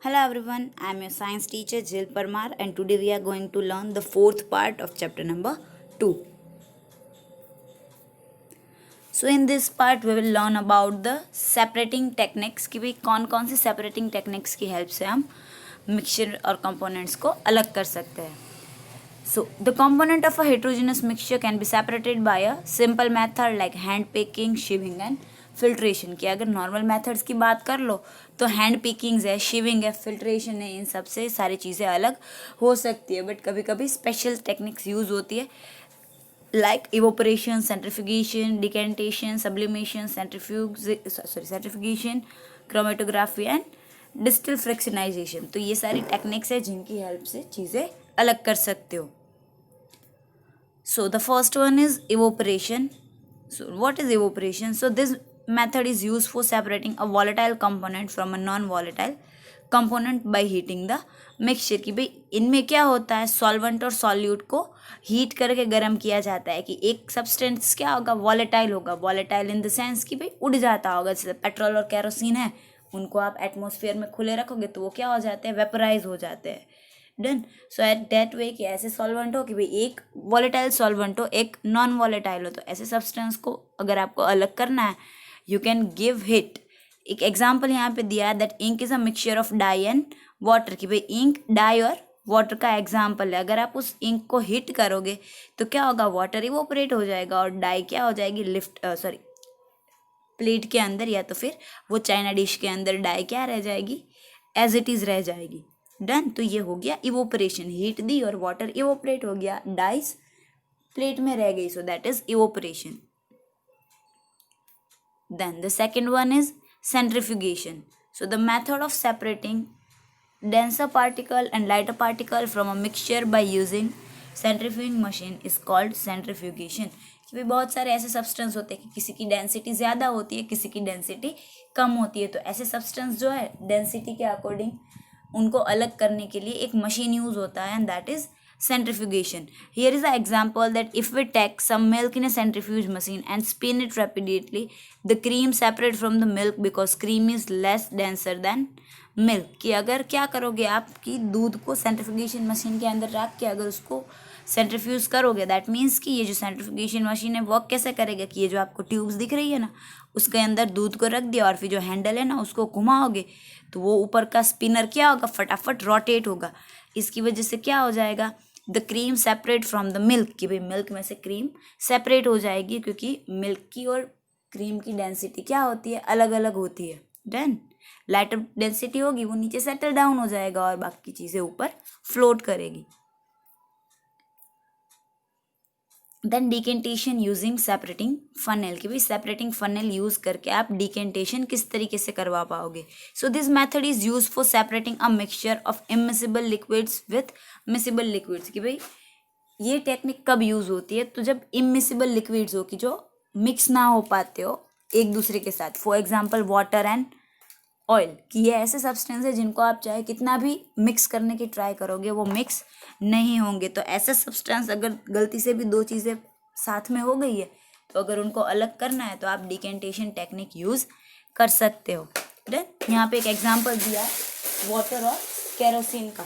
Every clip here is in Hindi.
Hello everyone, I am your science teacher Jill Parmar and today we are going to learn the fourth part of chapter number 2. So in this part we will learn about the separating techniques कि भाई कौन कौन सी separating techniques की help से हम mixture और components को अलग कर सकते हैं. So the component of a heterogeneous mixture can be separated by a simple method like hand picking, sieving and filtration की. अगर नॉर्मल मेथड्स की बात कर लो तो हैंड पिकिंग्स है, शिविंग है, फिल्ट्रेशन है, इन सब से सारी चीज़ें अलग हो सकती है. बट कभी कभी स्पेशल टेक्निक्स यूज़ होती है like evaporation, centrifugation, decantation, sublimation, centrifugation, chromatography and distil fractionization. तो ये सारी टेक्निक्स है जिनकी हेल्प से चीज़ें अलग कर सकते हो. So the first one is evaporation. So what is evaporation? So this method is used for separating a volatile component from a non-volatile component by heating the mixture. कि भाई इनमें क्या होता है, सॉल्वेंट और सॉल्यूट को हीट करके गर्म किया जाता है कि एक सब्सटेंस क्या होगा, वॉलेटाइल होगा. वॉलेटाइल इन द सेंस कि भाई उड़ जाता होगा. जैसे पेट्रोल और कैरोसिन है, उनको आप एटमॉस्फेयर में खुले रखोगे तो वो क्या हो जाते हैं, वेपराइज हो जाते हैं. Done. So at that way कि ऐसे सॉल्वेंट हो कि भाई एक वॉलेटाइल सॉल्वेंट हो, एक नॉन वॉलेटाइल हो. तो ऐसे सब्सटेंस को अगर आपको अलग करना है यू कैन गिव हिट. एक एग्जाम्पल यहाँ पे दिया है that ink is a mixture of dye and water. कि भाई इंक डाई और वाटर का एग्जाम्पल है. अगर आप उस इंक को हिट करोगे तो क्या होगा, वाटर इवोपरेट हो जाएगा और डाई क्या हो जाएगी, प्लेट के अंदर या तो फिर वो चाइना डिश के अंदर डाई क्या रह जाएगी, एज इट इज रह जाएगी. डन. तो ये हो गया इवोपरेशन. हीट दी और वाटर इवोपरेट हो गया, डाइस प्लेट में रह गई. So that is evaporation. Then the second one is centrifugation. So the method of separating denser particle and lighter particle from a mixture by using centrifuging machine is called centrifugation. कि भाई बहुत सारे ऐसे सब्सटेंस होते हैं कि किसी की डेंसिटी ज़्यादा होती है, किसी की डेंसिटी कम होती है. तो ऐसे सब्सटेंस जो है डेंसिटी के अकॉर्डिंग उनको अलग करने के लिए एक मशीन यूज होता है and that is centrifugation. Here is an example that if we take some milk in a centrifuge machine and spin it repeatedly, the cream separate from the milk because cream is less denser than milk. कि अगर क्या करोगे आप कि दूध को सेंट्रीफ्यूगेशन मशीन के अंदर रख के अगर उसको सेंट्रीफ्यूज करोगे, दैट मीन्स कि ये जो सेंट्रीफ्यूगेशन मशीन है वर्क कैसे करेगा कि ये जो आपको ट्यूब्स दिख रही है ना, उसके अंदर दूध को रख दिया और फिर जो हैंडल है ना उसको घुमाओगे तो वो ऊपर का स्पिनर क्या होगा, फटाफट रोटेट होगा. इसकी वजह से क्या हो जाएगा, the cream separate from the milk. कि भाई मिल्क में से क्रीम सेपरेट हो जाएगी क्योंकि मिल्क की और क्रीम की डेंसिटी क्या होती है, अलग अलग होती है. डन. लाइटर डेंसिटी होगी वो नीचे सेटल डाउन हो जाएगा और बाकी चीज़ें ऊपर फ्लोट करेगी. Then decantation using separating funnel. कि भाई सेपरेटिंग फनेल यूज करके आप डिकेंटेशन किस तरीके से करवा पाओगे. सो this method is use for separating a mixture of immiscible liquids with miscible liquids. कि भाई ये टेक्निक कब यूज होती है, तो जब इमिसिबल लिक्विड्स हो कि जो मिक्स ना हो पाते हो एक दूसरे के साथ. For example water and oil. कि ये ऐसे सब्सटेंस है जिनको आप चाहे कितना भी मिक्स करने की ट्राई करोगे वो मिक्स नहीं होंगे. तो ऐसे सब्सटेंस अगर गलती से भी दो चीज़ें साथ में हो गई है तो अगर उनको अलग करना है तो आप डिकेंटेशन टेक्निक यूज़ कर सकते हो. देन यहाँ पे एक एग्जांपल दिया वाटर और केरोसिन का.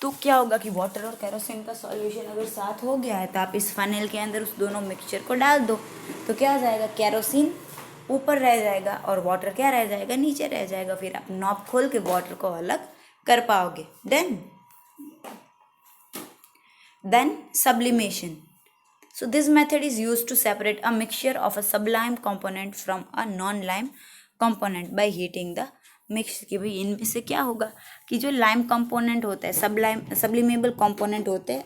तो क्या होगा कि वाटर और केरोसिन का सॉल्यूशन अगर साथ हो गया है तो आप इस फनेल के अंदर उस दोनों मिक्सचर को डाल दो तो क्या हो जाएगा, केरोसिन ऊपर रह जाएगा और वाटर क्या रह जाएगा, नीचे रह जाएगा. फिर आप नॉब खोल के वाटर को अलग कर पाओगे. Then sublimation. So this method is used to separate a mixture of a sublime component from a non-lime component by heating the mix. कि भाई इनमें से क्या होगा कि जो लाइम कंपोनेंट होता है, सब्लिमेबल कंपोनेंट होते हैं,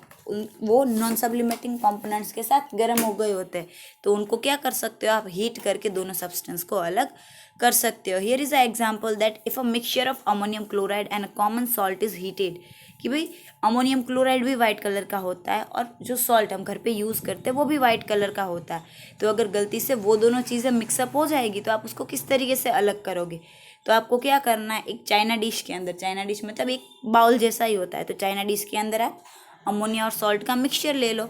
वो नॉन सब्लिमेटिंग कंपोनेंट्स के साथ गर्म हो गए होते हैं. तो उनको क्या कर सकते हो आप, हीट करके दोनों सब्सटेंस को अलग कर सकते हो. Here is a example that if a mixture of ammonium chloride and a common salt is heated. कि भाई अमोनियम क्लोराइड भी वाइट कलर का होता है और जो सॉल्ट हम घर पे यूज़ करते हैं वो भी वाइट कलर का होता है. तो अगर गलती से वो दोनों चीज़ें मिक्सअप हो जाएगी तो आप उसको किस तरीके से अलग करोगे. तो आपको क्या करना है, एक चाइना डिश के अंदर, चाइना डिश मतलब एक बाउल जैसा ही होता है, तो चाइना डिश के अंदर आप अमोनिया और सॉल्ट का मिक्सचर ले लो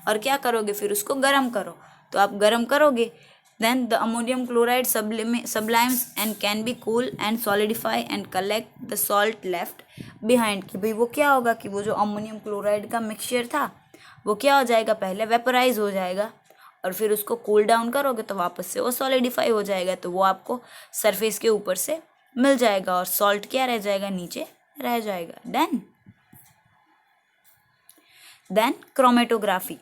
और क्या करोगे, फिर उसको गर्म करो. तो आप गर्म करोगे Then the ammonium chloride sublimes and can be cool and solidify and collect the salt left behind. कि भाई वो क्या होगा कि वो जो अमोनियम क्लोराइड का मिक्सचर था वो क्या हो जाएगा, पहले वेपराइज हो जाएगा और फिर उसको कूल डाउन करोगे तो वापस से वो सॉलिडिफाई हो जाएगा, तो वो आपको सरफेस के ऊपर से मिल जाएगा और सॉल्ट क्या रह जाएगा, नीचे रह जाएगा. Then chromatography.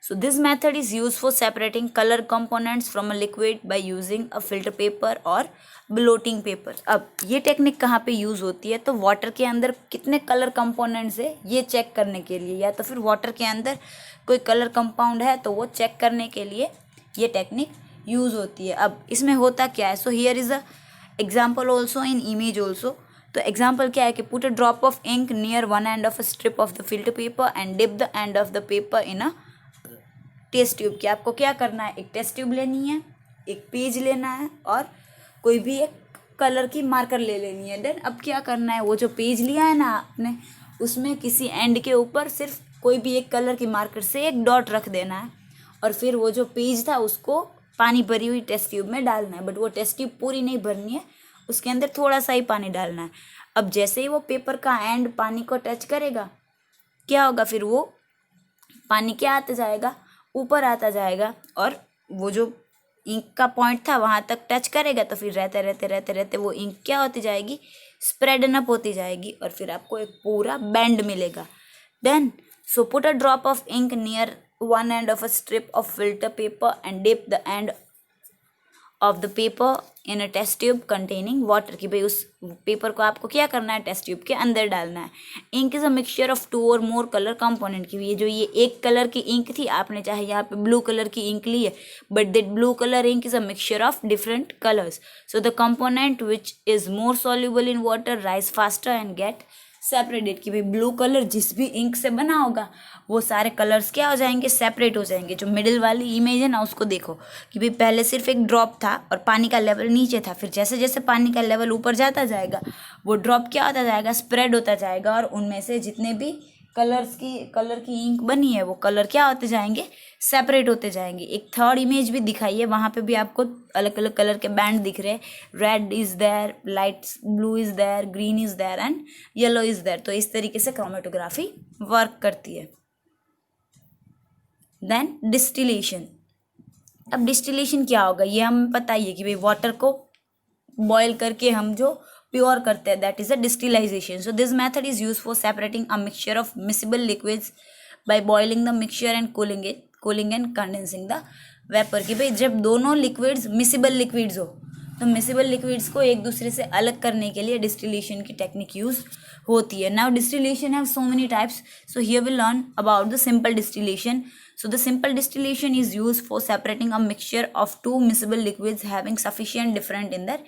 So this method is used for separating color components from a liquid by using a filter paper or blotting paper. अब ये टेक्निक कहाँ पे यूज़ होती है, तो वाटर के अंदर कितने कलर कंपोनेंट्स है ये चेक करने के लिए, या तो फिर वाटर के अंदर कोई कलर कंपाउंड है तो वो चेक करने के लिए ये टेक्निक यूज़ होती है. अब इसमें होता क्या है, so here is a example also in image also. तो एग्जाम्पल क्या है कि put a drop of ink near one end of a strip of the filter paper and dip the end of the paper in a test tube. कि आपको क्या करना है, एक टेस्ट ट्यूब लेनी है, एक पेज लेना है और कोई भी एक कलर की मार्कर ले लेनी है. देन अब क्या करना है, वो जो पेज लिया है ना आपने, उसमें किसी एंड के ऊपर सिर्फ कोई भी एक कलर की मार्कर से एक डॉट रख देना है और फिर वो जो पेज था उसको पानी भरी हुई टेस्ट ट्यूब में डालना है. बट वो टेस्ट ट्यूब पूरी नहीं भरनी है, उसके अंदर थोड़ा सा ही पानी डालना है. अब जैसे ही वो पेपर का एंड पानी को टच करेगा क्या होगा, फिर वो पानी क्या आता जाएगा, ऊपर आता जाएगा और वो जो इंक का पॉइंट था वहाँ तक टच करेगा तो फिर रहते रहते रहते रहते वो इंक क्या होती जाएगी, स्प्रेडन अप होती जाएगी और फिर आपको एक पूरा बैंड मिलेगा. Then so put a drop of ink near one end of a strip of filter paper and dip the end of the paper in a test tube containing water. कि भाई उस पेपर को आपको क्या करना है, टेस्ट ट्यूब के अंदर डालना है. Ink is a mixture of 2 और मोर कलर कंपोनेंट. की ये जो ये एक कलर की इंक थी, आपने चाहे यहाँ पे ब्लू कलर की इंक ली है, but that blue colour ink is a mixture of different colours. So the component which is more soluble in water rise faster and get separated. कि भाई ब्लू कलर जिस भी इंक से बना होगा वो सारे कलर्स क्या हो जाएंगे, सेपरेट हो जाएंगे. जो मिडिल वाली इमेज है ना उसको देखो कि भाई पहले सिर्फ एक ड्रॉप था और पानी का लेवल नीचे था, फिर जैसे जैसे पानी का लेवल ऊपर जाता जाएगा वो ड्रॉप क्या होता जाएगा, स्प्रेड होता जाएगा और उनमें से जितने भी कलर की इंक बनी है वो कलर क्या होते जाएंगे, सेपरेट होते जाएंगे. एक थर्ड इमेज भी दिखाई है, वहाँ पे भी आपको अलग अलग कलर के बैंड दिख रहे हैं. Red is there, light blue is there, green is there and yellow is there. तो इस तरीके से क्रोमेटोग्राफी वर्क करती है. Then distillation. अब डिस्टिलेशन क्या होगा ये हमें पता ही है कि भाई वाटर को बॉयल करके हम जो प्योर करते हैं, that is a distillization. So this method is use for separating a mixture of miscible liquids by boiling the mixture and cooling and condensing the vapour. कि भाई जब दोनों लिक्विड्स मिसिबल लिक्विड्स हो तो मिसिबल लिक्विड्स को एक दूसरे से अलग करने के लिए डिस्टिलेशन की टेक्निक यूज होती है. Now distillation have so many types, so here we learn about the simple distillation. So the simple distillation is used for separating a mixture of 2 miscible liquids having sufficient different in their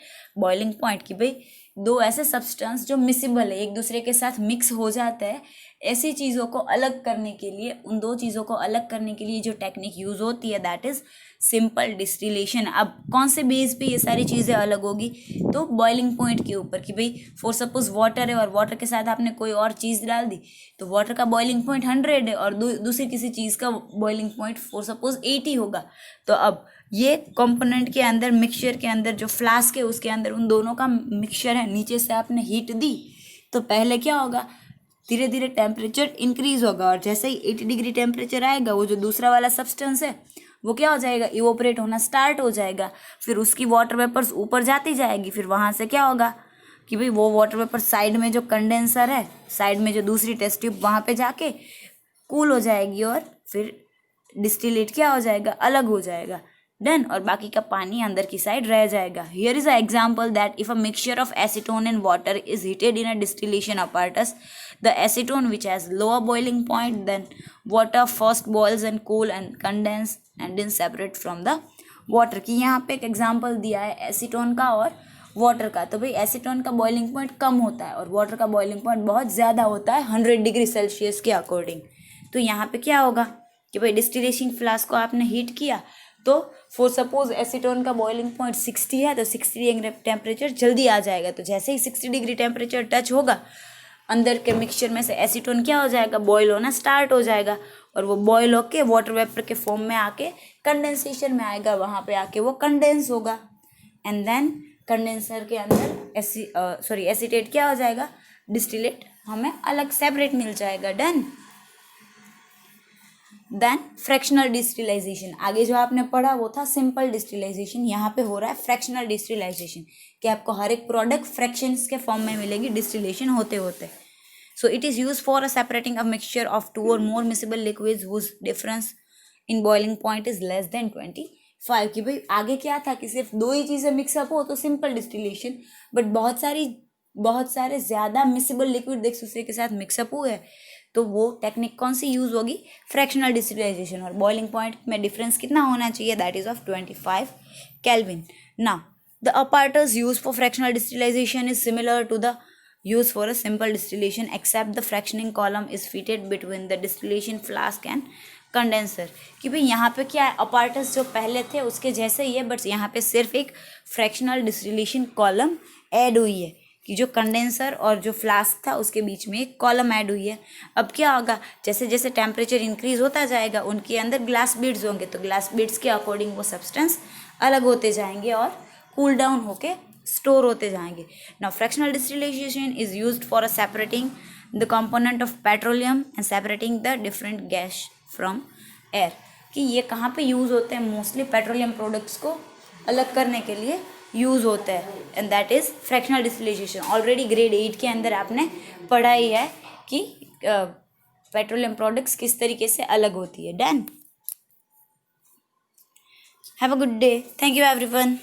boiling point. कि भाई दो ऐसे सब्सटेंस जो मिसिबल है, एक दूसरे के साथ मिक्स हो जाता है, ऐसी चीज़ों को अलग करने के लिए, उन दो चीज़ों को अलग करने के लिए जो टेक्निक यूज़ होती है दैट इज़ सिंपल डिस्टिलेशन. अब कौन से बेस पे ये सारी चीज़ें अलग होगी, तो बॉइलिंग पॉइंट के ऊपर. कि भाई फॉर सपोज वाटर है और वाटर के साथ आपने कोई और चीज़ डाल दी तो वाटर का बॉइलिंग पॉइंट 100 है और दूसरी किसी चीज़ का बॉइलिंग पॉइंट फॉर सपोज 80 होगा. तो अब ये कंपोनेंट के अंदर, मिक्सचर के अंदर जो फ्लास्क है उसके अंदर उन दोनों का मिक्सचर है, नीचे से आपने हीट दी तो पहले क्या होगा, धीरे धीरे टेम्परेचर इंक्रीज होगा और जैसे ही 80 डिग्री टेम्परेचर आएगा वो जो दूसरा वाला सब्सटेंस है वो क्या हो जाएगा, इवोपरेट होना स्टार्ट हो जाएगा. फिर उसकी वाटर वेपर्स ऊपर जाती जाएगी, फिर वहाँ से क्या होगा कि भाई वो वाटर वेपर साइड में जो कंडेंसर है, साइड में जो दूसरी टेस्ट ट्यूब, वहाँ पे जाके कूल हो जाएगी और फिर डिस्टिलेट क्या हो जाएगा, अलग हो जाएगा. डन. और बाकी का पानी अंदर की साइड रह जाएगा. Here is a example that if a mixture of acetone and water is heated in a distillation apparatus, the acetone which has lower boiling point than water first boils and cool and condense and then separate from the water. कि यहाँ पे एक एग्जाम्पल दिया है एसीटोन का और वाटर का. तो भाई एसीटोन का बॉइलिंग पॉइंट कम होता है और वाटर का बॉइलिंग पॉइंट बहुत ज़्यादा होता है 100 डिग्री सेल्सियस के अकॉर्डिंग. तो यहाँ पे क्या होगा कि भाई डिस्टिलेशन फ्लास्क को आपने हीट किया तो फॉर सपोज एसीटोन का बॉइलिंग पॉइंट 60 है तो 60 डिग्री टेम्परेचर जल्दी आ जाएगा. तो जैसे ही 60 डिग्री टेम्परेचर टच होगा अंदर के मिक्सचर में से एसीटोन क्या हो जाएगा, बॉयल होना स्टार्ट हो जाएगा और वो बॉयल होके वाटर वेपर के फॉर्म में आके कंडेंसेशन में आएगा, वहाँ पे आके वो कंडेंस होगा एंड देन कंडेंसर के अंदर एसीटेट क्या हो जाएगा, डिस्टिलेट हमें अलग सेपरेट मिल जाएगा। डन। देन फ्रैक्शनल डिस्टिलाइजेशन, आगे जो आपने पढ़ा वो था सिंपल डिस्टिलाइजेशन, यहाँ पे हो रहा है फ्रैक्शनल डिस्टिलाइजेशन कि आपको हर एक प्रोडक्ट फ्रैक्शंस के फॉर्म में मिलेगी डिस्टिलेशन होते होते। So it is use for separating a mixture of 2 और more miscible liquids whose difference in boiling point is less than 25। कि भाई आगे क्या था कि सिर्फ 2 ही चीज़ें मिक्सअप हो तो सिंपल डिस्टिलेशन, बट बहुत सारे ज़्यादा मिसिबल लिक्विड एक दूसरे के साथ मिक्सअप हुए तो वो टेक्निक कौन सी यूज़ होगी, फ्रैक्शनल डिस्टिलाइजेशन। और बॉइलिंग पॉइंट में डिफरेंस कितना होना चाहिए, that is of 25 kelvin. Now the apparatus used for fractional distillation is similar to the used for a simple distillation except the fractioning column is fitted between the distillation flask and condenser. कि भाई यहाँ पे क्या है, apparatus जो पहले थे उसके जैसे ही है, बट यहाँ पे सिर्फ एक फ्रैक्शनल डिस्टिलेशन कॉलम ऐड हुई है कि जो कंडेंसर और जो फ्लास्क था उसके बीच में एक कॉलम ऐड हुई है। अब क्या होगा, जैसे जैसे टेम्परेचर इंक्रीज होता जाएगा उनके अंदर ग्लास बीड्स होंगे, तो ग्लास बीड्स के अकॉर्डिंग वो सब्सटेंस अलग होते जाएंगे और कूल डाउन होके स्टोर होते जाएंगे। Now fractional distillation is used for separating the component of petroleum and separating the different gas from air. कि ये कहाँ पे यूज़ होते हैं, मोस्टली पेट्रोलियम प्रोडक्ट्स को अलग करने के लिए यूज़ होता है and that is fractional distillation. Already grade 8 के अंदर आपने पढ़ा ही है कि पेट्रोलियम प्रोडक्ट्स किस तरीके से अलग होती है। Done. Have a good day. Thank you everyone.